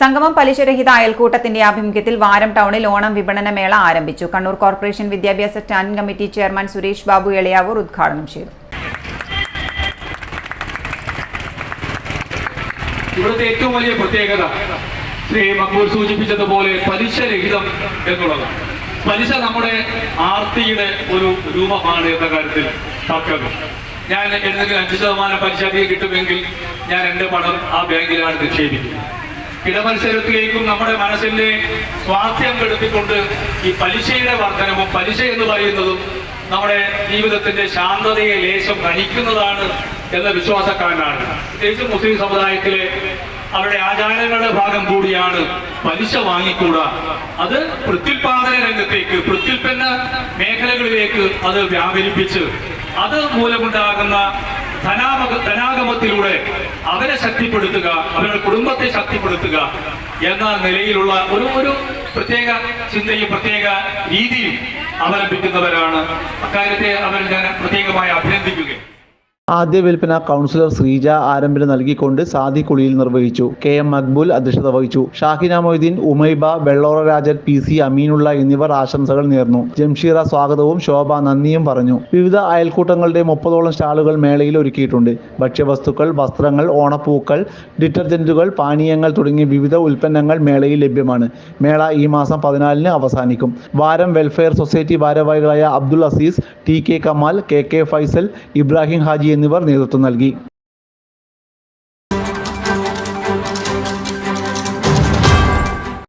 സംഗമം പലിശരഹിത അയൽക്കൂട്ടത്തിന്റെ ആഭിമുഖ്യത്തിൽ വാരം ടൗണിൽ ഓണം വിപണന മേള ആരംഭിച്ചു. കണ്ണൂർ കോർപ്പറേഷൻ വിദ്യാഭ്യാസ standing committee chairman Suresh Babu Elayavoor ഉദ്ഘാടനം ചെയ്തു. ഇവിടുത്തെ ഏറ്റവും വലിയ പ്രത്യേകത ശ്രീ മക്ബൂൽ സൂചിപ്പിച്ചതുപോലെ പലിശരഹിതം എന്നുള്ളതാണ്. പലിശ നമ്മുടെ ആർത്തിയുടെ ഒരു രൂപമാണ് എന്ന കാര്യത്തിൽ തർക്കമില്ല. ഞാൻ എന്തെങ്കിലും 5% പലിശ അധികം കിട്ടുമെങ്കിൽ ഞാൻ എൻ്റെ പണം ആ ബാങ്കിലാണ് നിക്ഷേപിക്കുന്നത്. ഇടമത്സരത്തിലേക്കും നമ്മുടെ മനസ്സിന്റെ സ്വാസ്ഥ്യം കെടുത്തിക്കൊണ്ട് ഈ പലിശയുടെ വർധനവും പലിശ എന്ന് പറയുന്നതും നമ്മുടെ ജീവിതത്തിന്റെ ശാന്തതയെ ലേശം നയിക്കുന്നതാണ് എന്ന വിശ്വാസക്കാരനാണ്. പ്രത്യേകിച്ച് മുസ്ലിം സമുദായത്തിലെ അവരുടെ ആചാരങ്ങളുടെ ഭാഗം കൂടിയാണ് പലിശ വാങ്ങിക്കൂടാ. അത് പ്രത്യുൽപാദന രംഗത്തേക്ക്, പ്രത്യുൽപ്പന്ന മേഖലകളിലേക്ക് അത് വ്യാപരിപ്പിച്ച് അത് മൂലമുണ്ടാകുന്ന ധനാഗമത്തിലൂടെ അവരെ ശക്തിപ്പെടുത്തുക, അവരുടെ കുടുംബത്തെ ശക്തിപ്പെടുത്തുക എന്ന നിലയിലുള്ള ഒരു പ്രത്യേക ചിന്തയും പ്രത്യേക രീതിയും അവലംബിക്കുന്നവരാണ്. അക്കാര്യത്തെ അവർ ഞാൻ പ്രത്യേകമായി അഭിനന്ദിക്കുകയും. ആദ്യ വിൽപ്പന കൗൺസിലർ ശ്രീജ ആരംഭന നൽകിക്കൊണ്ട് സാദി കുളിയിൽ നിർവഹിച്ചു. KM മക്ബൂൽ അധ്യക്ഷത വഹിച്ചു. ഷാഹിന മൊയ്തീൻ, ഉമൈബ, വെള്ളോറ രാജൻ, PC അമീനുള്ള എന്നിവർ ആശംസകൾ നേർന്നു. ജംഷീറ സ്വാഗതവും ശോഭ നന്ദിയും പറഞ്ഞു. വിവിധ അയൽക്കൂട്ടങ്ങളുടെ 30ഓളം സ്റ്റാളുകൾ മേളയിൽ ഒരുക്കിയിട്ടുണ്ട്. ഭക്ഷ്യവസ്തുക്കൾ, വസ്ത്രങ്ങൾ, ഓണപ്പൂക്കൾ, ഡിറ്റർജന്റുകൾ, പാനീയങ്ങൾ തുടങ്ങിയ വിവിധ ഉൽപ്പന്നങ്ങൾ മേളയിൽ ലഭ്യമാണ്. മേള ഈ മാസം 14-ന് അവസാനിക്കും. വാരം വെൽഫെയർ സൊസൈറ്റി ഭാരവാഹികളായ അബ്ദുൽ അസീസ്, TK കമാൽ, KK ഫൈസൽ, ഇബ്രാഹിം ഹാജി എന്നിവർ നേതൃത്വം നൽകി.